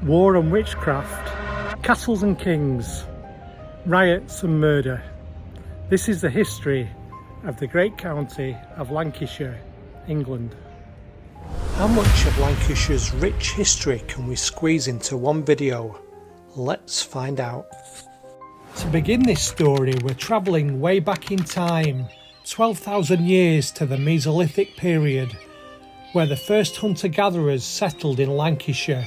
war and witchcraft, castles and kings, riots and murder. This is the history of the great county of Lancashire, England. How much of Lancashire's rich history can we squeeze into one video? Let's find out. To begin this story, we're travelling way back in time, 12,000 years to the Mesolithic period, where the first hunter-gatherers settled in Lancashire,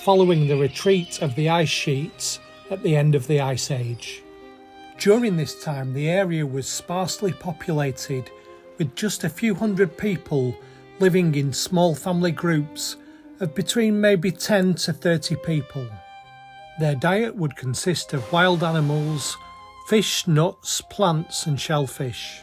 following the retreat of the ice sheets at the end of the Ice Age. During this time, the area was sparsely populated, with just a few hundred people living in small family groups of between maybe 10 to 30 people. Their diet would consist of wild animals, fish, nuts, plants and shellfish.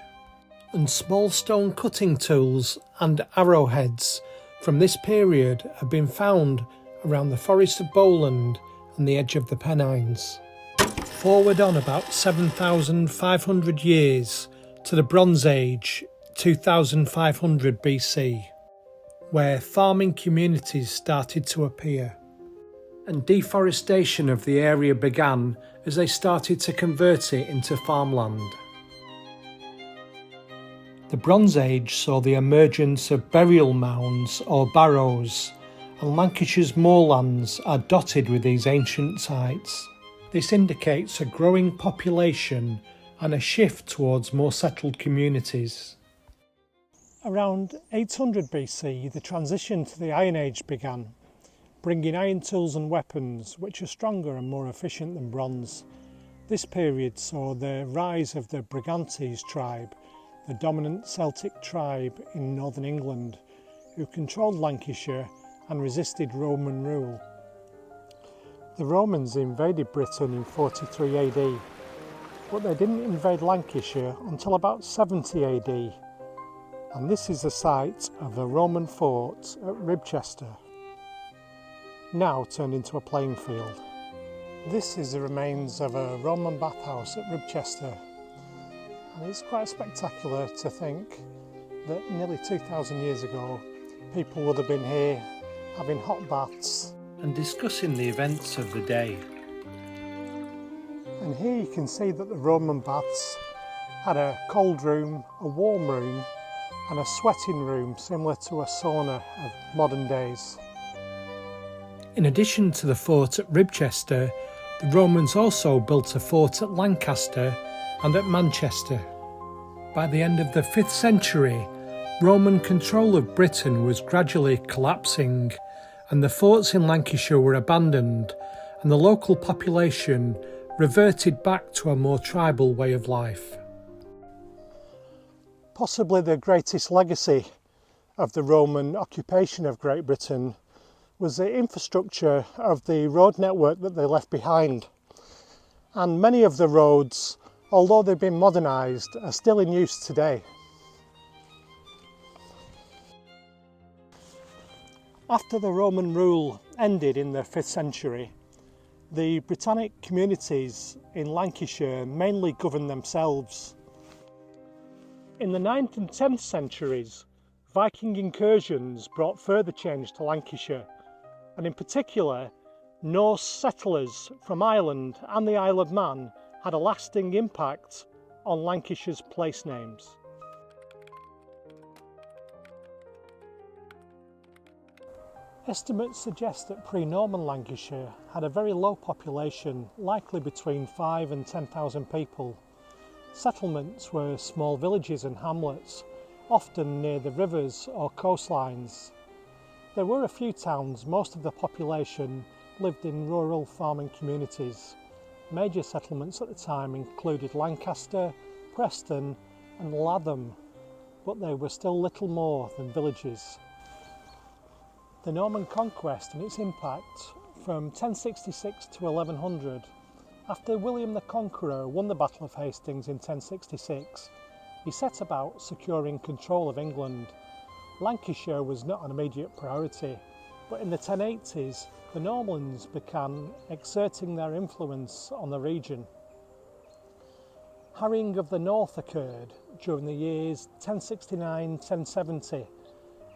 And small stone cutting tools and arrowheads from this period have been found around the forest of Bolton and the edge of the Pennines. Forward on about 7,500 years to the Bronze Age, 2500 BC, where farming communities started to appear, and deforestation of the area began as they started to convert it into farmland. The Bronze Age saw the emergence of burial mounds or barrows, and Lancashire's moorlands are dotted with these ancient sites. This indicates a growing population and a shift towards more settled communities. Around 800 BC, the transition to the Iron Age began, bringing iron tools and weapons which are stronger and more efficient than bronze. This period saw the rise of the Brigantes tribe, the dominant Celtic tribe in northern England, who controlled Lancashire and resisted Roman rule. The Romans invaded Britain in 43 AD, but they didn't invade Lancashire until about 70 AD, and this is the site of the Roman fort at Ribchester, now turned into a playing field. This is the remains of a Roman bathhouse at Ribchester, and it's quite spectacular to think that nearly 2,000 years ago people would have been here having hot baths and discussing the events of the day. And here you can see that the Roman baths had a cold room, a warm room and a sweating room similar to a sauna of modern days. In addition to the fort at Ribchester, the Romans also built a fort at Lancaster and at Manchester. By the end of the 5th century, Roman control of Britain was gradually collapsing, and the forts in Lancashire were abandoned, and the local population reverted back to a more tribal way of life. Possibly the greatest legacy of the Roman occupation of Great Britain was the infrastructure of the road network that they left behind. And many of the roads, although they've been modernised, are still in use today. After the Roman rule ended in the 5th century, the Britannic communities in Lancashire mainly governed themselves. In the 9th and 10th centuries, Viking incursions brought further change to Lancashire, and in particular, Norse settlers from Ireland and the Isle of Man had a lasting impact on Lancashire's place names. Estimates suggest that pre-Norman Lancashire had a very low population, likely between 5 and 10,000 people. Settlements were small villages and hamlets, often near the rivers or coastlines. There were a few towns. Most of the population lived in rural farming communities. Major settlements at the time included Lancaster, Preston and Latham, but they were still little more than villages. The Norman conquest and its impact from 1066 to 1100. After William the Conqueror won the Battle of Hastings in 1066, he set about securing control of England. Lancashire was not an immediate priority, but in the 1080s, the Normans began exerting their influence on the region. Harrying of the North occurred during the years 1069-1070,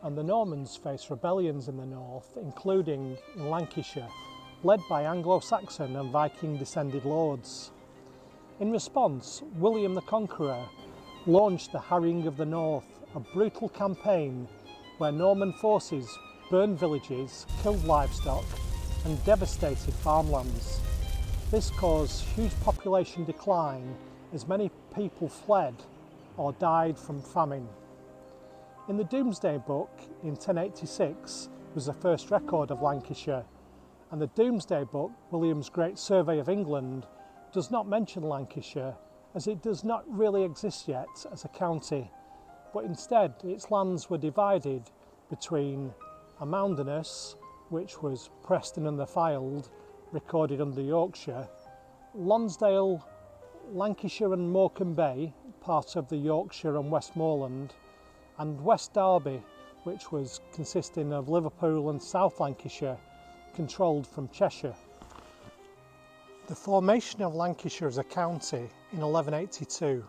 and the Normans faced rebellions in the north, including in Lancashire, led by Anglo-Saxon and Viking-descended lords. In response, William the Conqueror launched the Harrying of the North, a brutal campaign where Norman forces burned villages, killed livestock and devastated farmlands. This caused huge population decline as many people fled or died from famine. In the Domesday Book in 1086 was the first record of Lancashire, and the Domesday Book, William's Great Survey of England, does not mention Lancashire as it does not really exist yet as a county, but instead its lands were divided between Amounderness, which was Preston and the Fylde, recorded under Yorkshire, Lonsdale, Lancashire and Morecambe Bay, part of the Yorkshire and Westmoreland, and West Derby, which was consisting of Liverpool and South Lancashire, controlled from Cheshire. The formation of Lancashire as a county in 1182.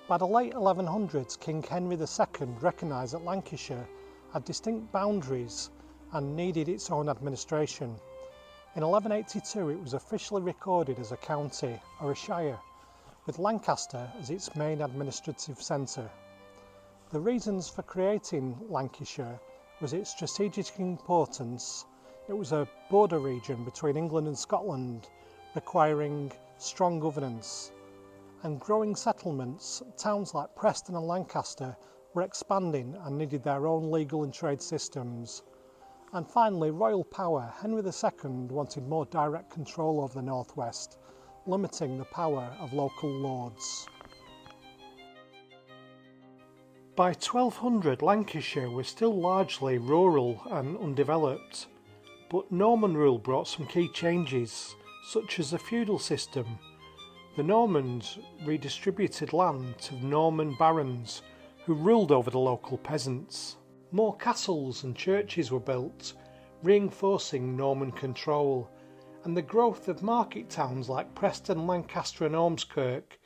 By the late 1100s, King Henry II recognised that Lancashire had distinct boundaries and needed its own administration. In 1182 it was officially recorded as a county or a shire, with Lancaster as its main administrative centre. The reasons for creating Lancashire was its strategic importance. It was a border region between England and Scotland, requiring strong governance, and growing settlements. Towns like Preston and Lancaster were expanding and needed their own legal and trade systems. And finally, royal power. Henry II wanted more direct control over the northwest, limiting the power of local lords. By 1200, Lancashire was still largely rural and undeveloped, but Norman rule brought some key changes, such as the feudal system. The Normans redistributed land to Norman barons who ruled over the local peasants. More castles and churches were built, reinforcing Norman control, and the growth of market towns like Preston, Lancaster and Ormskirk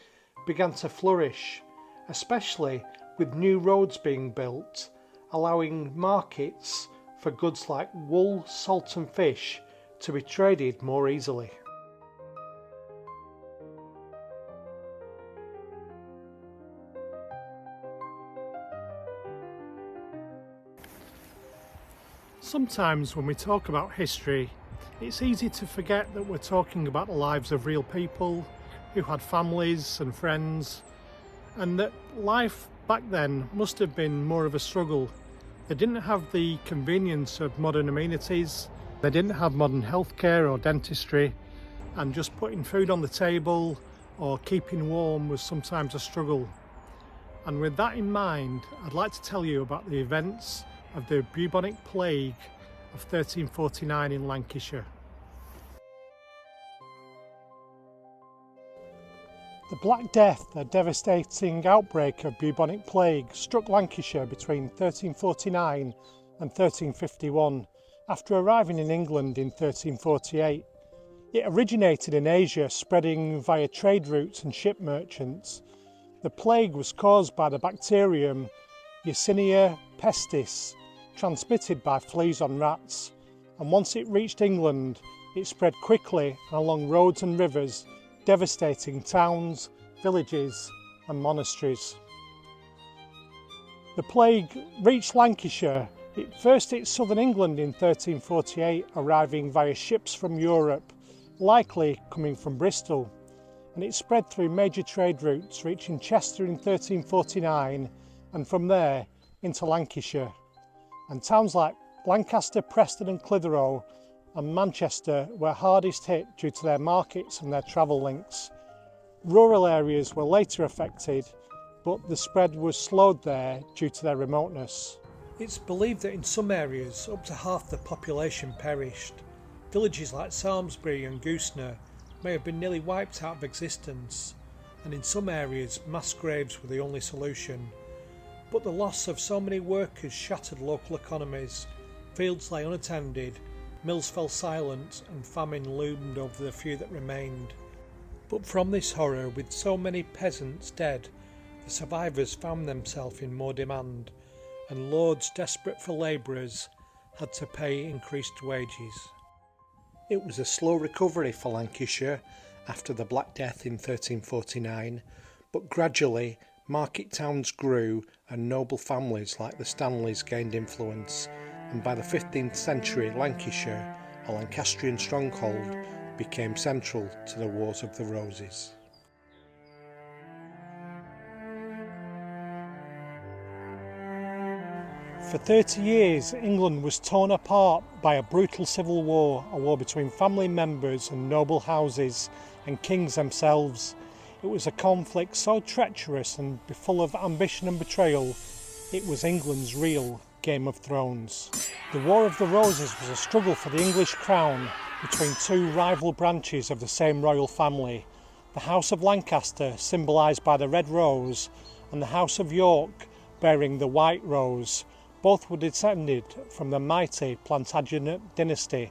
began to flourish, especially with new roads being built, allowing markets for goods like wool, salt and fish to be traded more easily. Sometimes when we talk about history, it's easy to forget that we're talking about the lives of real people who had families and friends, and that life back then must have been more of a struggle. They didn't have the convenience of modern amenities, they didn't have modern healthcare or dentistry, and just putting food on the table or keeping warm was sometimes a struggle. And with that in mind, I'd like to tell you about the events of the bubonic plague of 1349 in Lancashire. The Black Death, a devastating outbreak of bubonic plague, struck Lancashire between 1349 and 1351 after arriving in England in 1348. It originated in Asia, spreading via trade routes and ship merchants. The plague was caused by the bacterium Yersinia pestis, transmitted by fleas on rats, and once it reached England, it spread quickly along roads and rivers, devastating towns, villages and monasteries. The plague reached Lancashire. It first hit southern England in 1348, arriving via ships from Europe, likely coming from Bristol, and it spread through major trade routes, reaching Chester in 1349 and from there into Lancashire. And towns like Lancaster, Preston and Clitheroe and Manchester were hardest hit due to their markets and their travel links. Rural areas were later affected, but the spread was slowed there due to their remoteness. It's believed that in some areas up to half the population perished. Villages like Salmesbury and Goosnargh may have been nearly wiped out of existence, and in some areas mass graves were the only solution. But the loss of so many workers shattered local economies, fields lay unattended, mills fell silent and famine loomed over the few that remained. But from this horror, with so many peasants dead, the survivors found themselves in more demand, and lords desperate for labourers had to pay increased wages. It was a slow recovery for Lancashire after the Black Death in 1349, but gradually market towns grew and noble families like the Stanleys gained influence, and by the 15th century Lancashire, a Lancastrian stronghold, became central to the Wars of the Roses. For 30 years, England was torn apart by a brutal civil war, a war between family members and noble houses and kings themselves. It was a conflict so treacherous and full of ambition and betrayal, it was England's real Game of Thrones. The War of the Roses was a struggle for the English crown between two rival branches of the same royal family, the House of Lancaster, symbolised by the red rose, and the House of York, bearing the white rose. Both were descended from the mighty Plantagenet dynasty,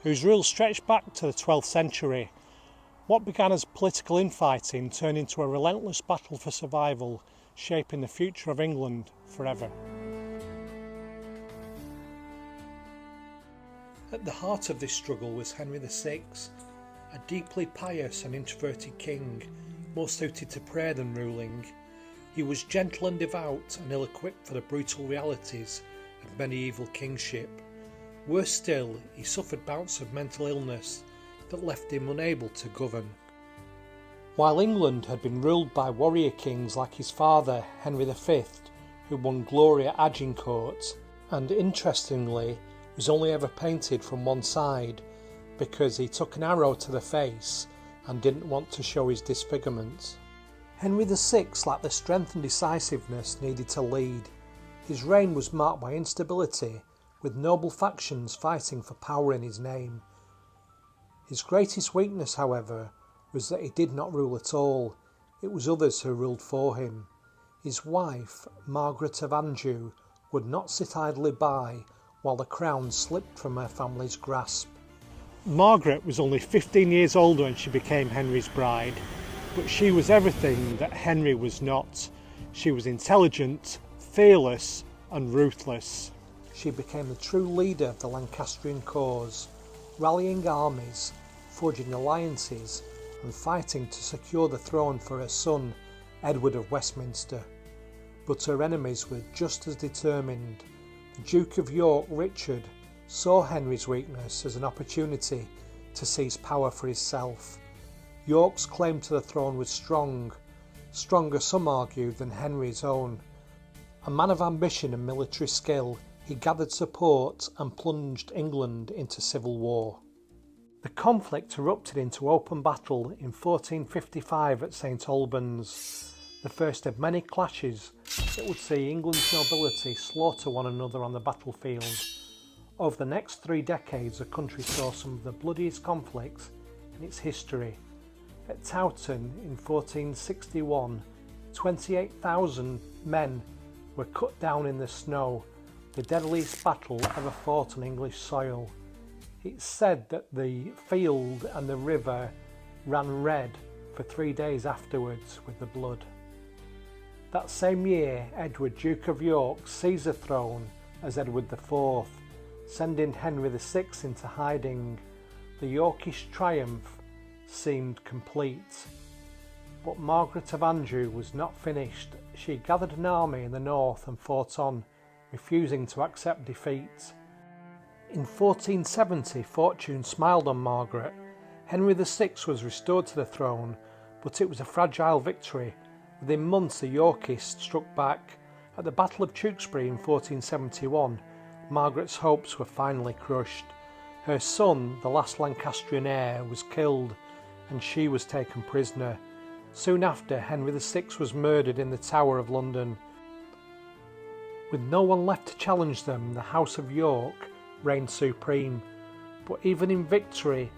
whose rule stretched back to the 12th century. What began as political infighting turned into a relentless battle for survival, shaping the future of England forever. At the heart of this struggle was Henry VI, a deeply pious and introverted king, more suited to prayer than ruling. He was gentle and devout and ill-equipped for the brutal realities of medieval kingship. Worse still, he suffered bouts of mental illness that left him unable to govern. While England had been ruled by warrior kings like his father, Henry V, who won glory at Agincourt, and interestingly was only ever painted from one side because he took an arrow to the face and didn't want to show his disfigurement. Henry VI lacked the strength and decisiveness needed to lead. His reign was marked by instability, with noble factions fighting for power in his name. His greatest weakness, however, was that he did not rule at all. It was others who ruled for him. His wife, Margaret of Anjou, would not sit idly by while the crown slipped from her family's grasp. Margaret was only 15 years older when she became Henry's bride, but she was everything that Henry was not. She was intelligent, fearless and ruthless. She became the true leader of the Lancastrian cause, rallying armies, forging alliances and fighting to secure the throne for her son, Edward of Westminster. But her enemies were just as determined. The Duke of York, Richard, saw Henry's weakness as an opportunity to seize power for himself. York's claim to the throne was strong, stronger some argued than Henry's own. A man of ambition and military skill, he gathered support and plunged England into civil war. The conflict erupted into open battle in 1455 at St Albans, the first of many clashes that would see England's nobility slaughter one another on the battlefield. Over the next 3 decades, the country saw some of the bloodiest conflicts in its history. At Towton in 1461, 28,000 men were cut down in the snow, the deadliest battle ever fought on English soil. It's said that the field and the river ran red for 3 days afterwards with the blood. That same year, Edward, Duke of York, seized the throne as Edward IV, sending Henry VI into hiding. The Yorkish triumph seemed complete. But Margaret of Anjou was not finished. She gathered an army in the north and fought on, refusing to accept defeat. In 1470, fortune smiled on Margaret. Henry VI was restored to the throne, but it was a fragile victory. Within months, the Yorkists struck back. At the Battle of Tewkesbury in 1471, Margaret's hopes were finally crushed. Her son, the last Lancastrian heir, was killed, and she was taken prisoner. Soon after, Henry VI was murdered in the Tower of London. With no one left to challenge them, the House of York reigned supreme. But even in victory,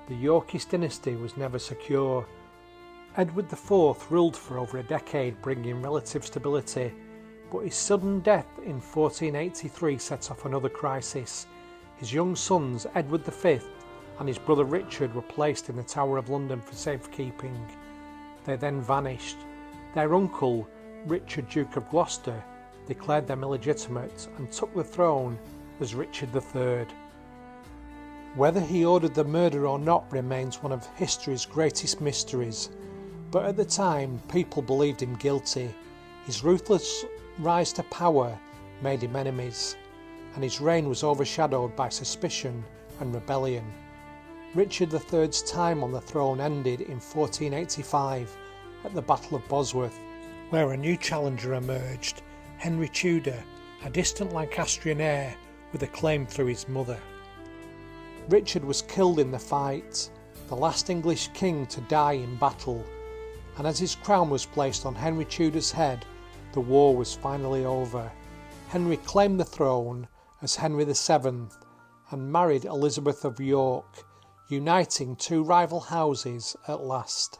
the Yorkist dynasty was never secure. Edward IV ruled for over a decade, bringing relative stability, but his sudden death in 1483 set off another crisis. His young sons, Edward V and his brother Richard, were placed in the Tower of London for safekeeping. They then vanished. Their uncle, Richard, Duke of Gloucester, declared them illegitimate and took the throne as Richard III. Whether he ordered the murder or not remains one of history's greatest mysteries, but at the time people believed him guilty. His ruthless rise to power made him enemies, and his reign was overshadowed by suspicion and rebellion. Richard III's time on the throne ended in 1485 at the Battle of Bosworth, where a new challenger emerged, Henry Tudor, a distant Lancastrian heir with a claim through his mother. Richard was killed in the fight, the last English king to die in battle, and as his crown was placed on Henry Tudor's head, the war was finally over. Henry claimed the throne as Henry VII and married Elizabeth of York, uniting two rival houses at last.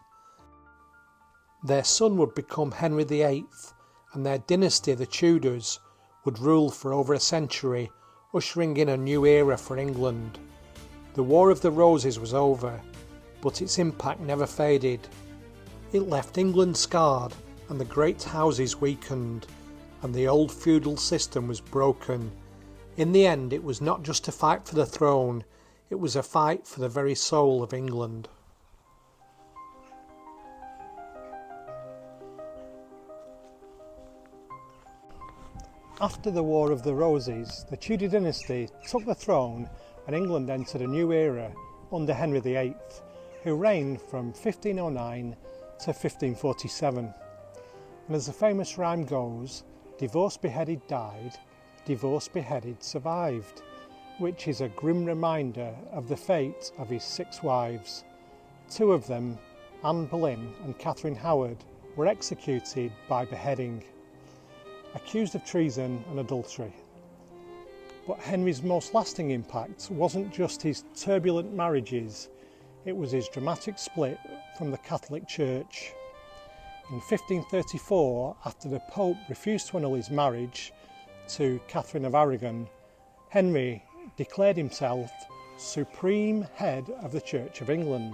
Their son would become Henry VIII, and their dynasty, the Tudors, would rule for over a century, ushering in a new era for England. The War of the Roses was over, but its impact never faded. It left England scarred and the great houses weakened, and the old feudal system was broken. In the end, it was not just a fight for the throne, it was a fight for the very soul of England. After the War of the Roses, the Tudor dynasty took the throne and England entered a new era under Henry VIII, who reigned from 1509 to 1547. And as the famous rhyme goes, divorce beheaded died, divorce beheaded survived, which is a grim reminder of the fate of his 6 wives. 2 of them, Anne Boleyn and Catherine Howard, were executed by beheading, accused of treason and adultery. But Henry's most lasting impact wasn't just his turbulent marriages, it was his dramatic split from the Catholic Church. In 1534, after the Pope refused to annul his marriage to Catherine of Aragon, Henry declared himself supreme head of the Church of England,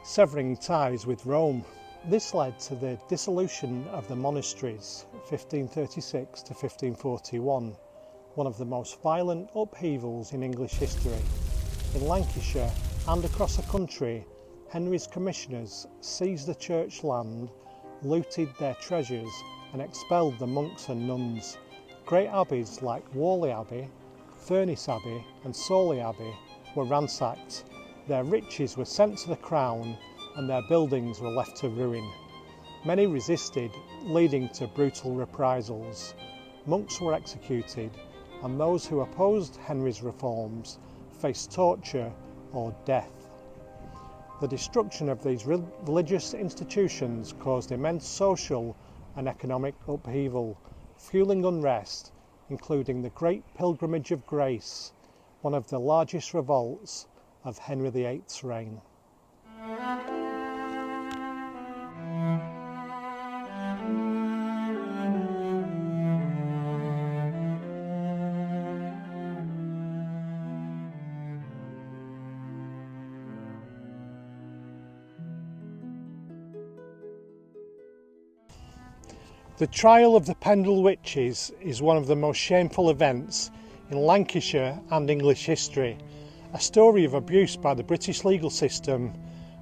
severing ties with Rome. This led to the dissolution of the monasteries, 1536 to 1541, one of the most violent upheavals in English history. In Lancashire and across the country, Henry's commissioners seized the church land, looted their treasures and expelled the monks and nuns. Great abbeys like Whalley Abbey, Furness Abbey and Whalley Abbey were ransacked. Their riches were sent to the crown and their buildings were left to ruin. Many resisted, leading to brutal reprisals. Monks were executed, and those who opposed Henry's reforms faced torture or death. The destruction of these religious institutions caused immense social and economic upheaval, fueling unrest, including the Great Pilgrimage of Grace, one of the largest revolts of Henry VIII's reign. The trial of the Pendle witches is one of the most shameful events in Lancashire and English history, a story of abuse by the British legal system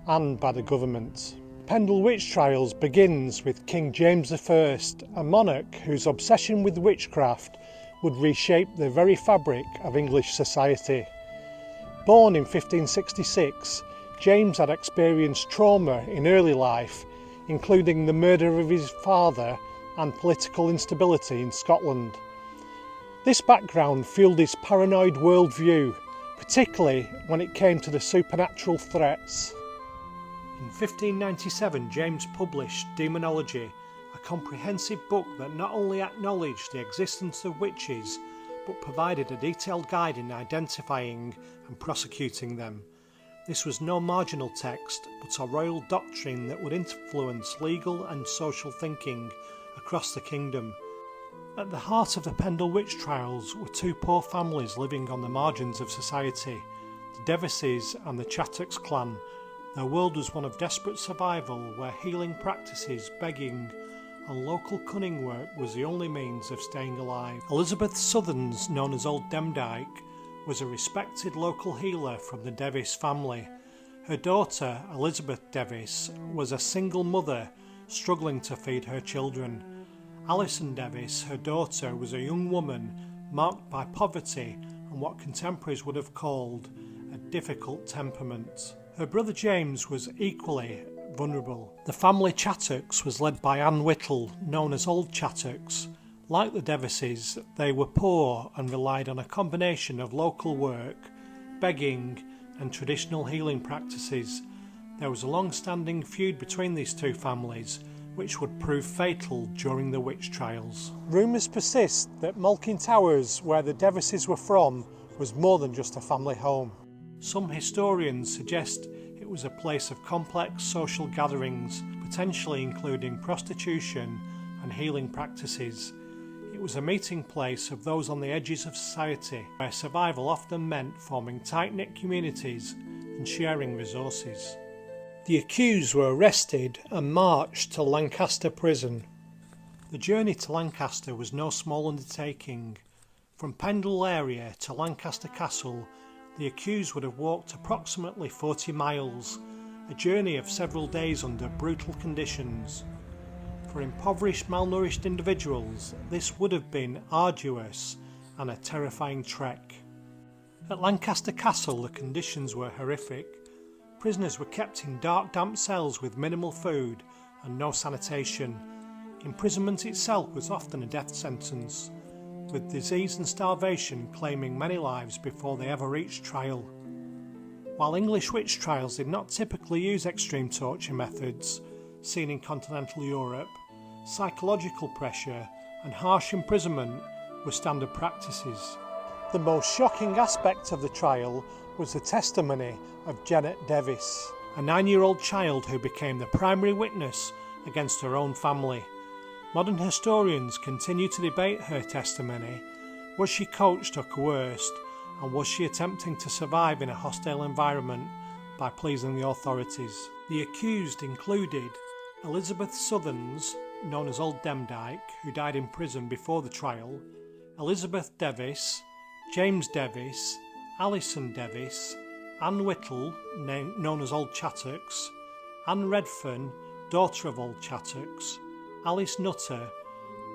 and by the government. Pendle witch trials begins with King James I, a monarch whose obsession with witchcraft would reshape the very fabric of English society. Born in 1566, James had experienced trauma in early life, including the murder of his father and political instability in Scotland. This background fueled his paranoid worldview, particularly when it came to the supernatural threats. In 1597, James published Demonology, a comprehensive book that not only acknowledged the existence of witches, but provided a detailed guide in identifying and prosecuting them. This was no marginal text, but a royal doctrine that would influence legal and social thinking across the kingdom. At the heart of the Pendle witch trials were 2 poor families living on the margins of society, the Devises and the Chattox clan. Their world was one of desperate survival, where healing practices, begging and local cunning work was the only means of staying alive. Elizabeth Southerns, known as Old Demdike, was a respected local healer from the Devis family. Her daughter, Elizabeth Devis, was a single mother struggling to feed her children. Alison Devis, her daughter, was a young woman marked by poverty and what contemporaries would have called a difficult temperament. Her brother James was equally vulnerable. The family Chattocks was led by Anne Whittle, known as Old Chattocks. Like the Devises, they were poor and relied on a combination of local work, begging and traditional healing practices. There was a long-standing feud between these two families, which would prove fatal during the witch trials. Rumours persist that Malkin Towers, where the Devises were from, was more than just a family home. Some historians suggest it was a place of complex social gatherings, potentially including prostitution and healing practices. It was a meeting place of those on the edges of society, where survival often meant forming tight-knit communities and sharing resources. The accused were arrested and marched to Lancaster prison. The journey to Lancaster was no small undertaking. From Pendle area to Lancaster Castle, the accused would have walked approximately 40 miles, a journey of several days under brutal conditions. For impoverished, malnourished individuals, this would have been arduous and a terrifying trek. At Lancaster Castle, the conditions were horrific. Prisoners were kept in dark, damp cells with minimal food and no sanitation. Imprisonment itself was often a death sentence, with disease and starvation claiming many lives before they ever reached trial. While English witch trials did not typically use extreme torture methods seen in continental Europe, psychological pressure and harsh imprisonment were standard practices. The most shocking aspect of the trial was the testimony of Janet Devis, a 9-year-old child who became the primary witness against her own family. Modern historians continue to debate her testimony. Was she coached or coerced, and was she attempting to survive in a hostile environment by pleasing the authorities? The accused included Elizabeth Southerns, known as Old Demdike, who died in prison before the trial, Elizabeth Devis, James Devis, Alison Devis, Anne Whittle, known as Old Chattocks, Anne Redfern, daughter of Old Chattocks, Alice Nutter,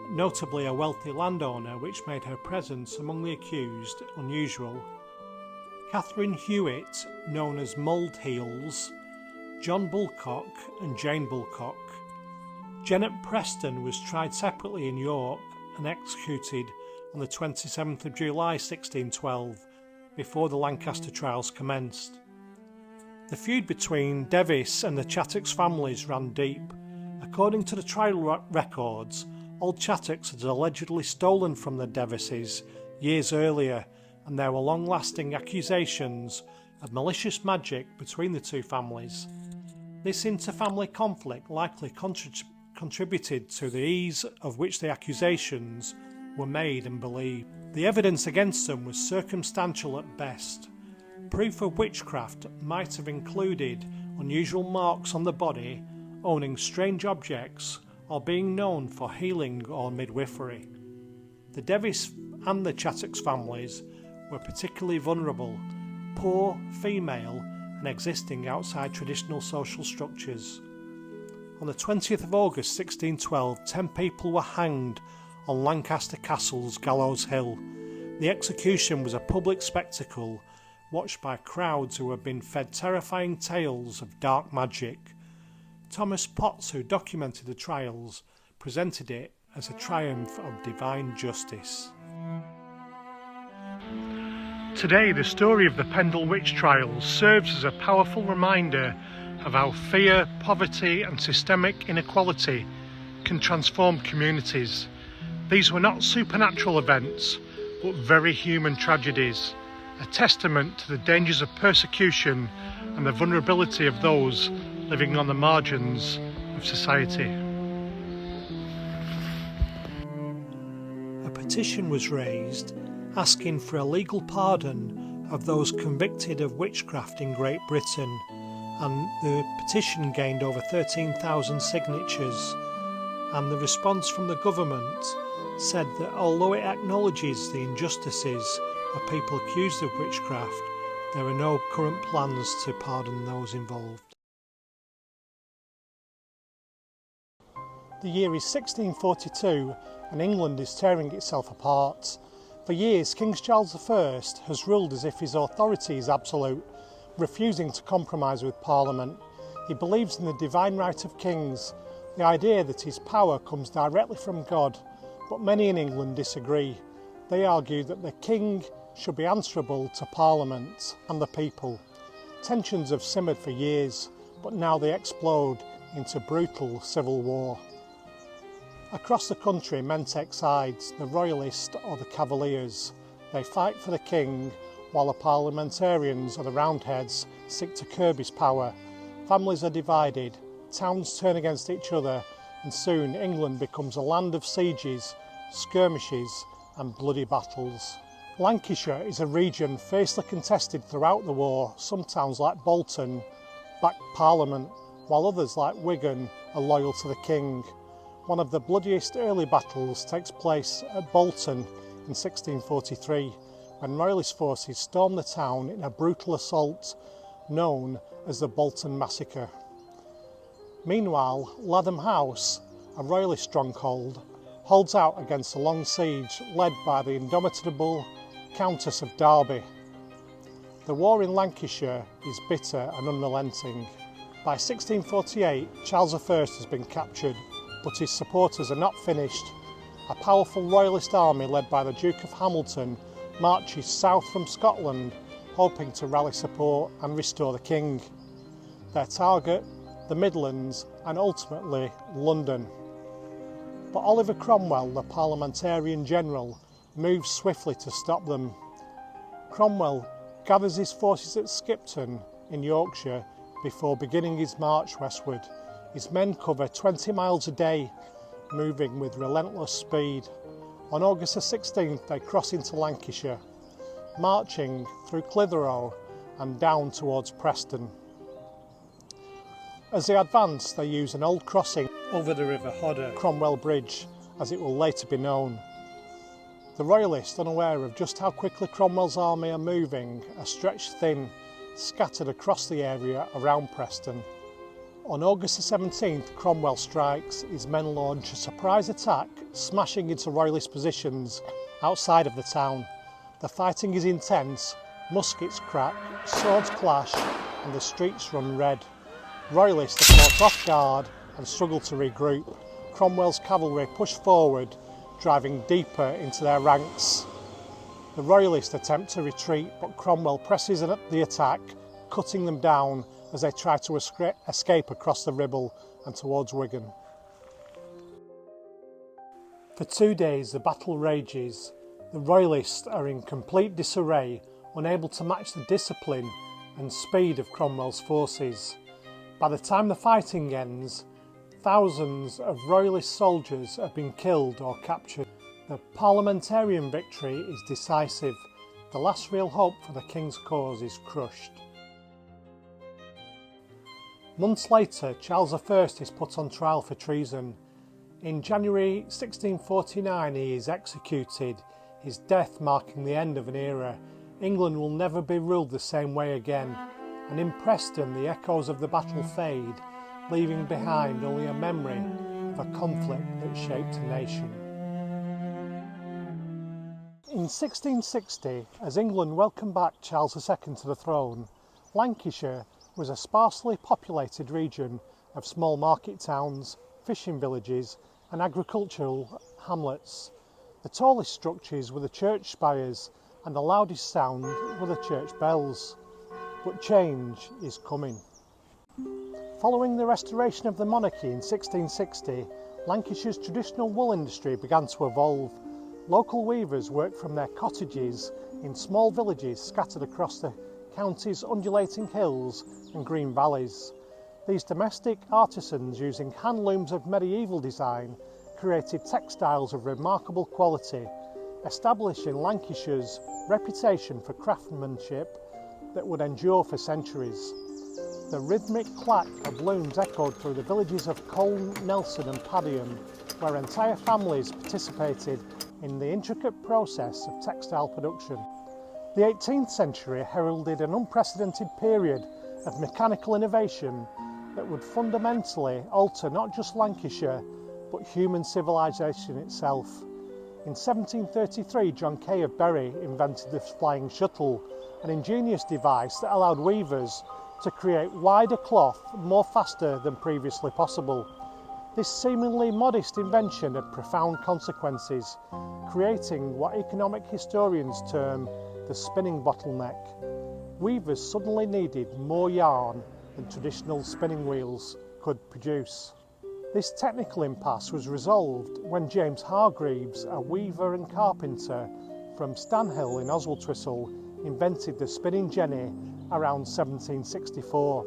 notably a wealthy landowner, which made her presence among the accused unusual, Catherine Hewitt, known as Mould Heels, John Bulcock and Jane Bulcock. Janet Preston was tried separately in York and executed on the 27th of July 1612, before the Lancaster trials commenced. The feud between Devis and the Chattocks families ran deep. According to the trial records, Old Chattocks had allegedly stolen from the Devises years earlier, and there were long-lasting accusations of malicious magic between the two families. This inter-family conflict likely contributed to the ease of which the accusations were made and believed. The evidence against them was circumstantial at best. Proof of witchcraft might have included unusual marks on the body, owning strange objects, or being known for healing or midwifery. The Devis and the Chattocks families were particularly vulnerable, poor, female, and existing outside traditional social structures. On the 20th of August 1612, 10 people were hanged on Lancaster Castle's Gallows Hill. The execution was a public spectacle, watched by crowds who had been fed terrifying tales of dark magic. Thomas Potts, who documented the trials, presented it as a triumph of divine justice. Today, the story of the Pendle witch trials serves as a powerful reminder of how fear, poverty and systemic inequality can transform communities. These were not supernatural events, but very human tragedies, a testament to the dangers of persecution and the vulnerability of those living on the margins of society. A petition was raised asking for a legal pardon of those convicted of witchcraft in Great Britain, and the petition gained over 13,000 signatures, and the response from the government said that although it acknowledges the injustices of people accused of witchcraft, there are no current plans to pardon those involved. The year is 1642 and England is tearing itself apart. For years, King Charles I has ruled as if his authority is absolute, refusing to compromise with Parliament. He believes in the divine right of kings, the idea that his power comes directly from God, but many in England disagree. They argue that the king should be answerable to Parliament and the people. Tensions have simmered for years, but now they explode into brutal civil war. Across the country, men take sides, the Royalists or the Cavaliers. They fight for the king, while the parliamentarians or the Roundheads seek to curb his power. Families are divided, towns turn against each other, and soon England becomes a land of sieges, skirmishes and bloody battles. Lancashire is a region fiercely contested throughout the war. Some towns like Bolton back Parliament, while others like Wigan are loyal to the king. One of the bloodiest early battles takes place at Bolton in 1643, when Royalist forces stormed the town in a brutal assault known as the Bolton Massacre. Meanwhile, Latham House, a Royalist stronghold, holds out against a long siege led by the indomitable Countess of Derby. The war in Lancashire is bitter and unrelenting. By 1648, Charles I has been captured, but his supporters are not finished. A powerful Royalist army led by the Duke of Hamilton marches south from Scotland, hoping to rally support and restore the king. Their target, the Midlands and ultimately London. But Oliver Cromwell, the parliamentarian general, moves swiftly to stop them. Cromwell gathers his forces at Skipton in Yorkshire before beginning his march westward. His men cover 20 miles a day, moving with relentless speed. On August the 16th, they cross into Lancashire, marching through Clitheroe and down towards Preston. As they advance, they use an old crossing over the River Hodder, Cromwell Bridge, as it will later be known. The Royalists, unaware of just how quickly Cromwell's army are moving, are stretched thin, scattered across the area around Preston. On August the 17th, Cromwell strikes. His men launch a surprise attack, smashing into Royalist positions outside of the town. The fighting is intense, muskets crack, swords clash, and the streets run red. Royalists are caught off guard and struggle to regroup. Cromwell's cavalry push forward, driving deeper into their ranks. The Royalists attempt to retreat, but Cromwell presses the attack, cutting them down as they try to escape across the Ribble and towards Wigan. For 2 days the battle rages. The Royalists are in complete disarray, unable to match the discipline and speed of Cromwell's forces. By the time the fighting ends, thousands of Royalist soldiers have been killed or captured. The parliamentarian victory is decisive. The last real hope for the king's cause is crushed. Months later, Charles I is put on trial for treason. In January 1649 he is executed, his death marking the end of an era. England will never be ruled the same way again, and in Preston the echoes of the battle fade, leaving behind only a memory of a conflict that shaped a nation. In 1660, as England welcomed back Charles II to the throne, Lancashire was a sparsely populated region of small market towns, fishing villages and agricultural hamlets. The tallest structures were the church spires and the loudest sound were the church bells. But change is coming. Following the restoration of the monarchy in 1660, Lancashire's traditional wool industry began to evolve. Local weavers worked from their cottages in small villages scattered across the county's undulating hills and green valleys. These domestic artisans, using hand looms of medieval design, created textiles of remarkable quality, establishing Lancashire's reputation for craftsmanship that would endure for centuries. The rhythmic clack of looms echoed through the villages of Colne, Nelson and Padiham, where entire families participated in the intricate process of textile production. The 18th century heralded an unprecedented period of mechanical innovation that would fundamentally alter not just Lancashire, but human civilization itself. In 1733, John Kay of Bury invented the flying shuttle, an ingenious device that allowed weavers to create wider cloth more faster than previously possible. This seemingly modest invention had profound consequences, creating what economic historians term the spinning bottleneck. Weavers suddenly needed more yarn than traditional spinning wheels could produce. This technical impasse was resolved when James Hargreaves, a weaver and carpenter from Stanhill in Oswaldtwistle, invented the spinning jenny around 1764.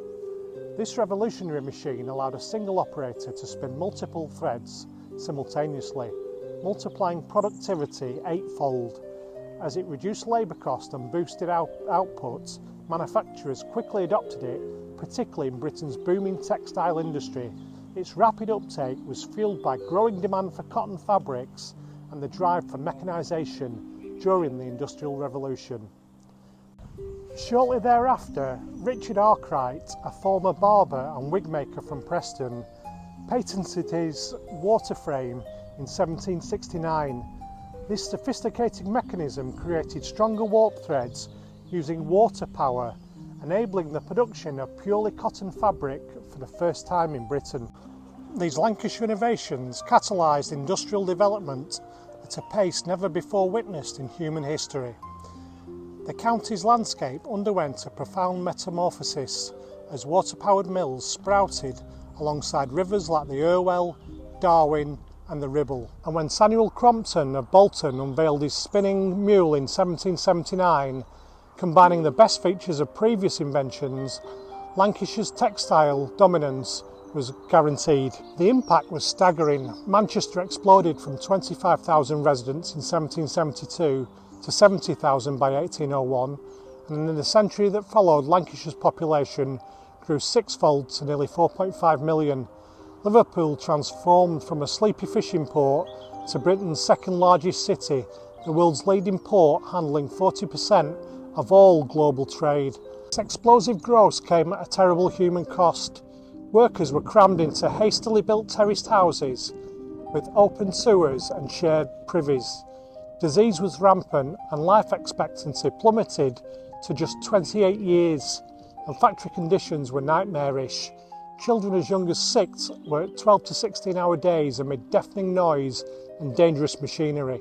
This revolutionary machine allowed a single operator to spin multiple threads simultaneously, multiplying productivity eightfold. As it reduced labour cost and boosted output, manufacturers quickly adopted it, particularly in Britain's booming textile industry. Its rapid uptake was fueled by growing demand for cotton fabrics and the drive for mechanisation during the Industrial Revolution. Shortly thereafter, Richard Arkwright, a former barber and wig maker from Preston, patented his water frame in 1769. This sophisticated mechanism created stronger warp threads using water power, enabling the production of purely cotton fabric for the first time in Britain. These Lancashire innovations catalysed industrial development at a pace never before witnessed in human history. The county's landscape underwent a profound metamorphosis as water-powered mills sprouted alongside rivers like the Irwell, Darwen and the Ribble. And when Samuel Crompton of Bolton unveiled his spinning mule in 1779, combining the best features of previous inventions, Lancashire's textile dominance was guaranteed. The impact was staggering. Manchester exploded from 25,000 residents in 1772 to 70,000 by 1801, and in the century that followed, Lancashire's population grew sixfold to nearly 4.5 million. Liverpool transformed from a sleepy fishing port to Britain's second largest city, the world's leading port handling 40% of all global trade. This explosive growth came at a terrible human cost. Workers were crammed into hastily built terraced houses with open sewers and shared privies. Disease was rampant and life expectancy plummeted to just 28 years, and factory conditions were nightmarish. Children as young as 6 worked 12 to 16-hour days amid deafening noise and dangerous machinery.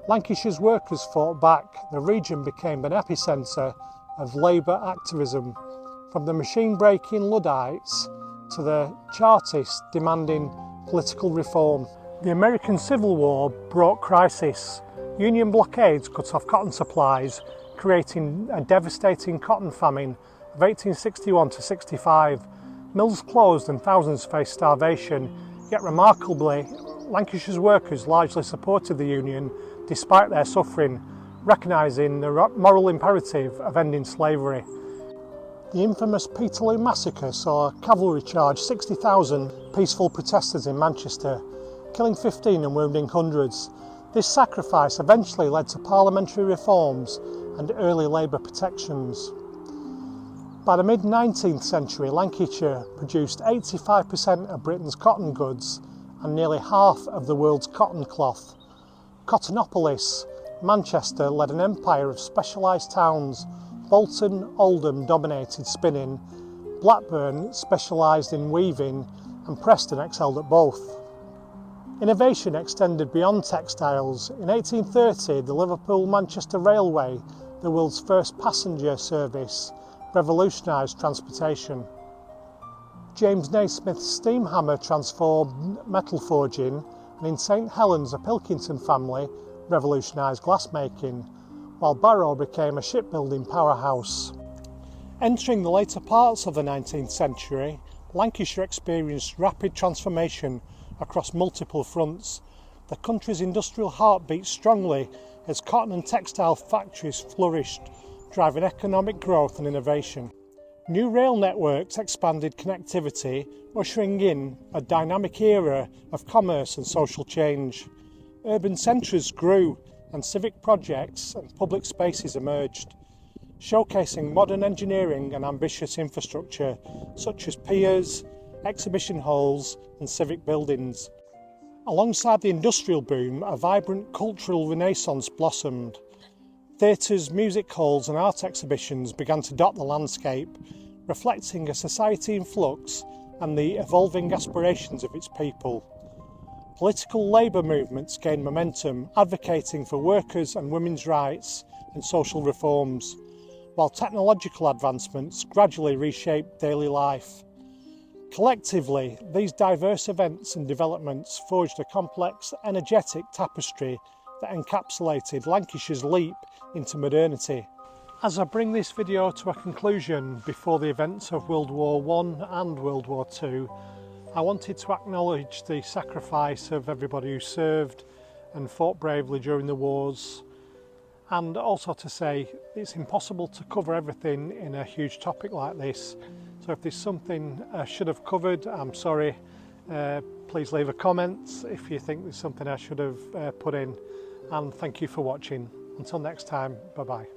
Lancashire's workers fought back. The region became an epicentre of labour activism, from the machine-breaking Luddites to the Chartists demanding political reform. The American Civil War brought crisis. Union blockades cut off cotton supplies, creating a devastating cotton famine of 1861 to 65. Mills closed and thousands faced starvation, yet remarkably, Lancashire's workers largely supported the Union despite their suffering, recognising the moral imperative of ending slavery. The infamous Peterloo massacre saw a cavalry charge 60,000 peaceful protesters in Manchester, killing 15 and wounding hundreds. This sacrifice eventually led to parliamentary reforms and early labour protections. By the mid-19th century, Lancashire produced 85% of Britain's cotton goods and nearly half of the world's cotton cloth. Cottonopolis, Manchester led an empire of specialised towns. Bolton, Oldham dominated spinning, Blackburn specialised in weaving, and Preston excelled at both. Innovation extended beyond textiles. In 1830, the Liverpool-Manchester Railway, the world's first passenger service, revolutionised transportation. James Naismith's steam hammer transformed metal forging, and in St Helens, a Pilkington family revolutionised glassmaking, while Barrow became a shipbuilding powerhouse. Entering the later parts of the 19th century, Lancashire experienced rapid transformation across multiple fronts. The country's industrial heart beat strongly as cotton and textile factories flourished, driving economic growth and innovation. New rail networks expanded connectivity, ushering in a dynamic era of commerce and social change. Urban centres grew and civic projects and public spaces emerged, showcasing modern engineering and ambitious infrastructure such as piers, exhibition halls and civic buildings. Alongside the industrial boom, a vibrant cultural renaissance blossomed. Theatres, music halls and art exhibitions began to dot the landscape, reflecting a society in flux and the evolving aspirations of its people. Political labour movements gained momentum, advocating for workers' and women's rights and social reforms, while technological advancements gradually reshaped daily life. Collectively, these diverse events and developments forged a complex, energetic tapestry that encapsulated Lancashire's leap into modernity. As I bring this video to a conclusion before the events of World War I and World War II, I wanted to acknowledge the sacrifice of everybody who served and fought bravely during the wars, and also to say it's impossible to cover everything in a huge topic like this. So if there's something I should have covered, I'm sorry. Please leave a comment if you think there's something I should have put in, and thank you for watching. Until next time, bye bye.